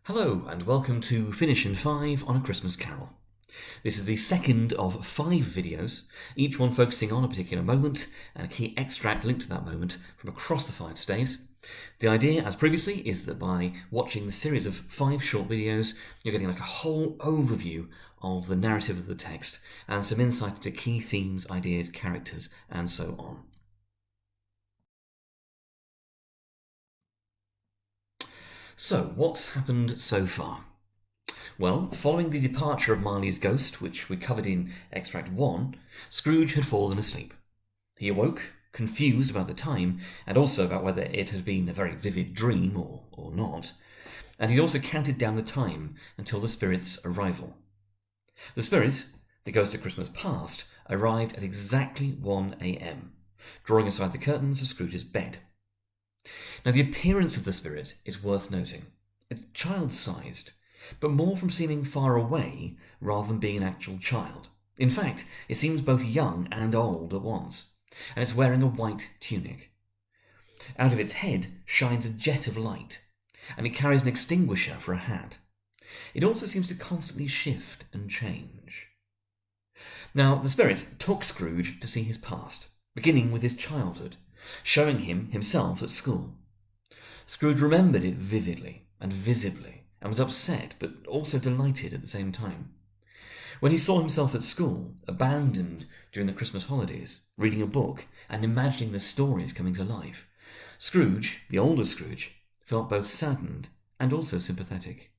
Hello and welcome to Finish in 5 on A Christmas Carol. This is the second of 5 videos, each one focusing on a particular moment and a key extract linked to that moment from across the 5 staves. The idea, as previously, is that by watching the series of 5 short videos, you're getting like a whole overview of the narrative of the text and some insight into key themes, ideas, characters, and so on. So, what's happened so far? Well, following the departure of Marley's ghost, which we covered in Extract 1, Scrooge had fallen asleep. He awoke, confused about the time, and also about whether it had been a very vivid dream or not, and he'd also counted down the time until the spirit's arrival. The spirit, the ghost of Christmas past, arrived at exactly 1 a.m., drawing aside the curtains of Scrooge's bed. Now, the appearance of the spirit is worth noting. It's child-sized, but more from seeming far away rather than being an actual child. In fact, it seems both young and old at once, and it's wearing a white tunic. Out of its head shines a jet of light, and it carries an extinguisher for a hat. It also seems to constantly shift and change. Now, the spirit took Scrooge to see his past, beginning with his childhood, showing him himself at school. Scrooge remembered it vividly and visibly, and was upset but also delighted at the same time. When he saw himself at school, abandoned during the Christmas holidays, reading a book and imagining the stories coming to life, Scrooge, the older Scrooge, felt both saddened and also sympathetic.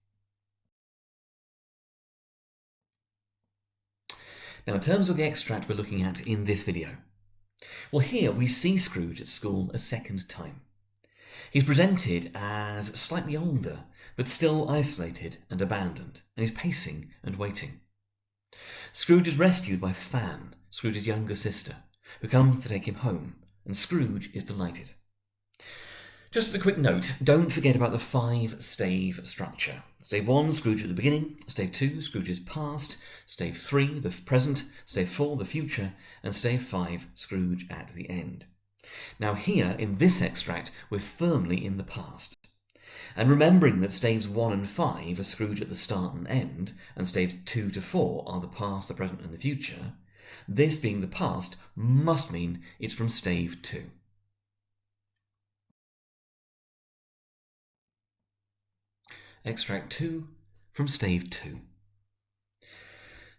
Now, in terms of the extract we're looking at in this video, well, here we see Scrooge at school a second time. He's presented as slightly older, but still isolated and abandoned, and he's pacing and waiting. Scrooge is rescued by Fan, Scrooge's younger sister, who comes to take him home, and Scrooge is delighted. Just as a quick note, don't forget about the 5 stave structure. Stave 1, Scrooge at the beginning. Stave 2, Scrooge's past. Stave 3, the present. Stave 4, the future. And Stave 5, Scrooge at the end. Now here, in this extract, we're firmly in the past. And remembering that staves 1 and 5 are Scrooge at the start and end, and staves 2 to 4 are the past, the present, and the future, this being the past must mean it's from stave 2. Extract 2 from Stave 2.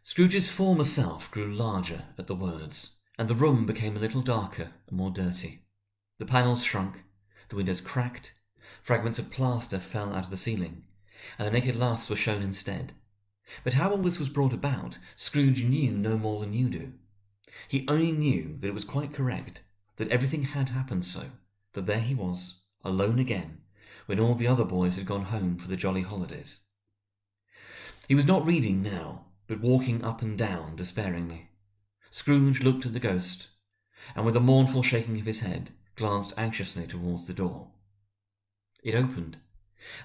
Scrooge's former self grew larger at the words, and the room became a little darker and more dirty. The panels shrunk, the windows cracked, fragments of plaster fell out of the ceiling, and the naked laths were shown instead. But how all this was brought about, Scrooge knew no more than you do. He only knew that it was quite correct, that everything had happened so, that there he was, alone again, when all the other boys had gone home for the jolly holidays. He was not reading now, but walking up and down despairingly. Scrooge looked at the ghost, and with a mournful shaking of his head, glanced anxiously towards the door. It opened,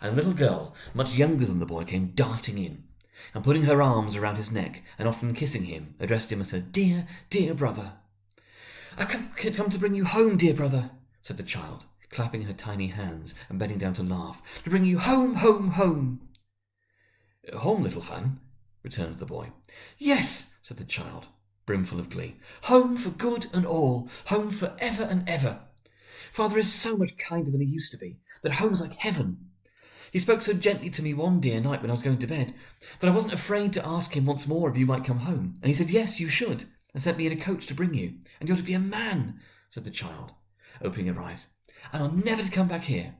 and a little girl, much younger than the boy, came darting in, and putting her arms around his neck and often kissing him, addressed him as her dear, dear brother. "I've come to bring you home, dear brother," said the child, clapping her tiny hands and bending down to laugh. "To bring you home, home, home." "Home, little Fan?" returned the boy. "Yes," said the child, brimful of glee. "Home for good and all, home for ever and ever. Father is so much kinder than he used to be, that home's like heaven. He spoke so gently to me one dear night when I was going to bed, that I wasn't afraid to ask him once more if you might come home, and he said yes, you should, and sent me in a coach to bring you, and you're to be a man," said the child, opening her eyes, "and I'm never to come back here.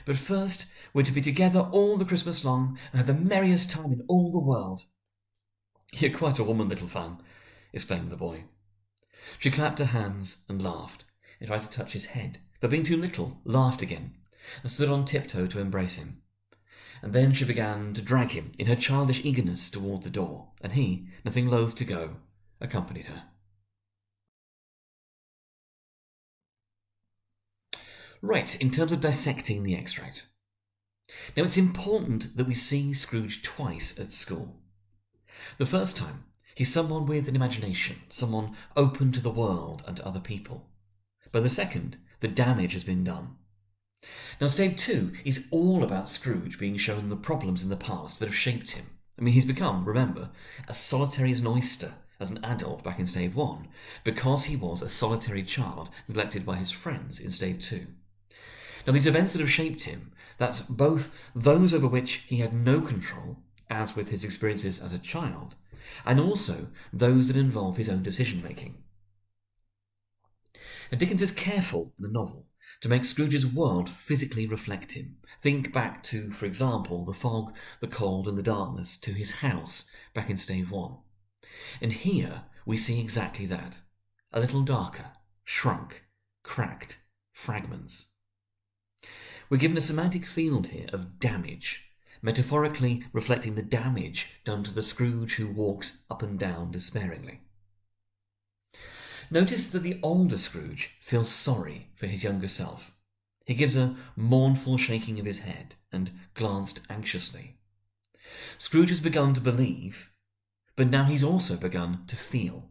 But first, we're to be together all the Christmas long, and have the merriest time in all the world." "You're quite a woman, little Fan," exclaimed the boy. She clapped her hands and laughed, and tried to touch his head, but being too little, laughed again, and stood on tiptoe to embrace him. And then she began to drag him in her childish eagerness toward the door, and he, nothing loath to go, accompanied her. Right, in terms of dissecting the extract. Now, it's important that we see Scrooge twice at school. The first time, he's someone with an imagination, someone open to the world and to other people. By the second, the damage has been done. Now, Stave 2 is all about Scrooge being shown the problems in the past that have shaped him. I mean, he's become, remember, as solitary as an oyster as an adult back in Stave 1, because he was a solitary child neglected by his friends in Stave 2. Now, these events that have shaped him, that's both those over which he had no control, as with his experiences as a child, and also those that involve his own decision-making. Now, Dickens is careful in the novel to make Scrooge's world physically reflect him. Think back to, for example, the fog, the cold and the darkness, to his house back in Stave 1. And here we see exactly that. A little darker, shrunk, cracked, fragments. We're given a semantic field here of damage, metaphorically reflecting the damage done to the Scrooge who walks up and down despairingly. Notice that the older Scrooge feels sorry for his younger self. He gives a mournful shaking of his head and glanced anxiously. Scrooge has begun to believe, but now he's also begun to feel.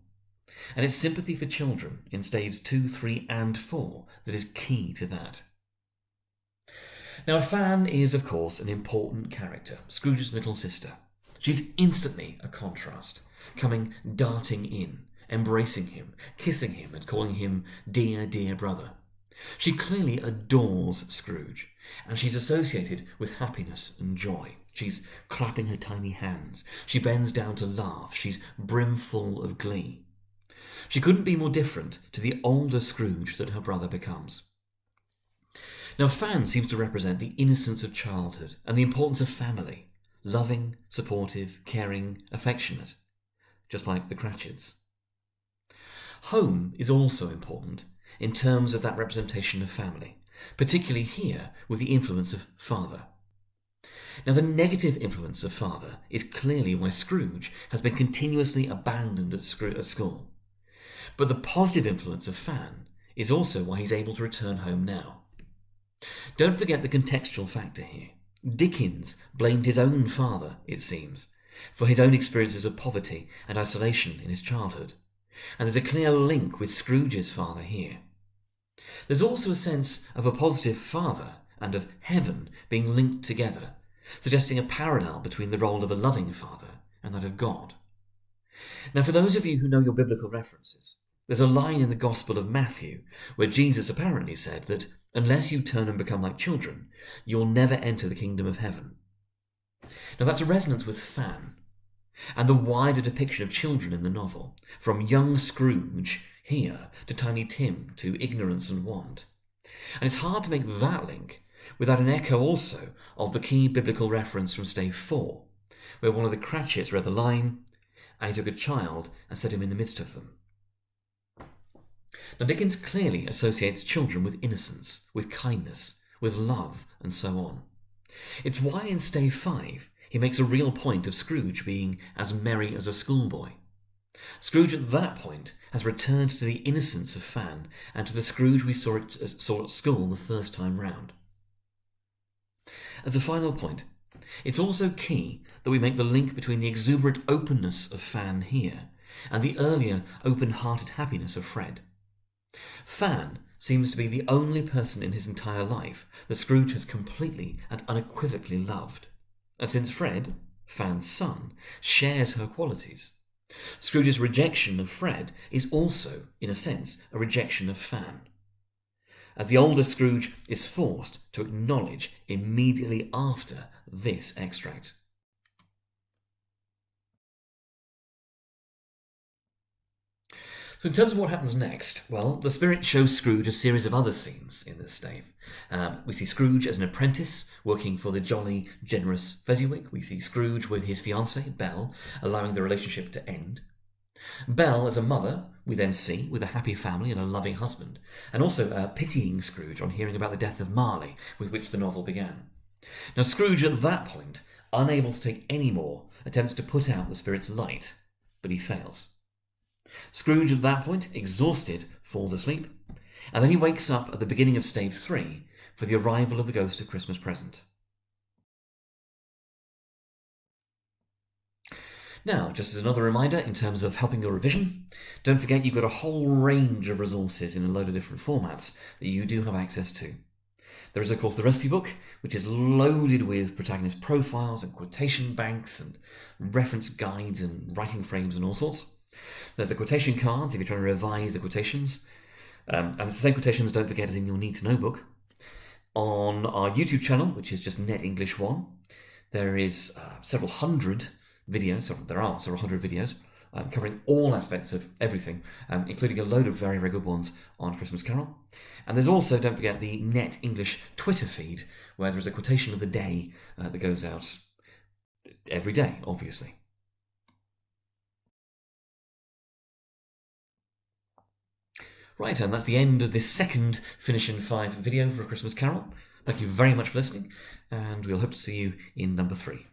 And it's sympathy for children in Staves 2, 3 and 4 that is key to that. Now, Fan is, of course, an important character, Scrooge's little sister. She's instantly a contrast, coming darting in, embracing him, kissing him and calling him dear, dear brother. She clearly adores Scrooge, and she's associated with happiness and joy. She's clapping her tiny hands. She bends down to laugh. She's brimful of glee. She couldn't be more different to the older Scrooge that her brother becomes. Now, Fan seems to represent the innocence of childhood and the importance of family, loving, supportive, caring, affectionate, just like the Cratchits. Home is also important in terms of that representation of family, particularly here with the influence of father. Now, the negative influence of father is clearly why Scrooge has been continuously abandoned at school. But the positive influence of Fan is also why he's able to return home now. Don't forget the contextual factor here. Dickens blamed his own father, it seems, for his own experiences of poverty and isolation in his childhood. And there's a clear link with Scrooge's father here. There's also a sense of a positive father and of heaven being linked together, suggesting a parallel between the role of a loving father and that of God. Now, for those of you who know your biblical references, there's a line in the Gospel of Matthew where Jesus apparently said that unless you turn and become like children, you'll never enter the kingdom of heaven. Now, that's a resonance with Fan and the wider depiction of children in the novel, from young Scrooge here to Tiny Tim to ignorance and want. And it's hard to make that link without an echo also of the key biblical reference from Stave 4, where one of the Cratchits read the line, "And he took a child and set him in the midst of them." Now, Dickens clearly associates children with innocence, with kindness, with love, and so on. It's why in Stave 5 he makes a real point of Scrooge being as merry as a schoolboy. Scrooge at that point has returned to the innocence of Fan and to the Scrooge we saw at school the first time round. As a final point, it's also key that we make the link between the exuberant openness of Fan here and the earlier open-hearted happiness of Fred. Fan seems to be the only person in his entire life that Scrooge has completely and unequivocally loved. And since Fred, Fan's son, shares her qualities, Scrooge's rejection of Fred is also, in a sense, a rejection of Fan, as the older Scrooge is forced to acknowledge immediately after this extract. So in terms of what happens next, well, the Spirit shows Scrooge a series of other scenes in this stave. We see Scrooge as an apprentice working for the jolly, generous Fezziwig. We see Scrooge with his fiancée, Belle, allowing the relationship to end. Belle as a mother, we then see, with a happy family and a loving husband, and also pitying Scrooge on hearing about the death of Marley, with which the novel began. Now, Scrooge at that point, unable to take any more, attempts to put out the Spirit's light, but he fails. Scrooge at that point, exhausted, falls asleep, and then he wakes up at the beginning of Stave 3 for the arrival of the Ghost of Christmas Present. Now, just as another reminder in terms of helping your revision, don't forget you've got a whole range of resources in a load of different formats that you do have access to. There is, of course, the recipe book, which is loaded with protagonist profiles and quotation banks and reference guides and writing frames and all sorts. There's the quotation cards if you're trying to revise the quotations. And it's the same quotations, don't forget, as in your Need to Know book. On our YouTube channel, which is just Net English 1, there is several hundred videos, covering all aspects of everything, including a load of very, very good ones on Christmas Carol. And there's also, don't forget, the Net English Twitter feed, where there's a quotation of the day that goes out every day, obviously. Right, and that's the end of this second Finish in 5 video for A Christmas Carol. Thank you very much for listening, and we'll hope to see you in number 3.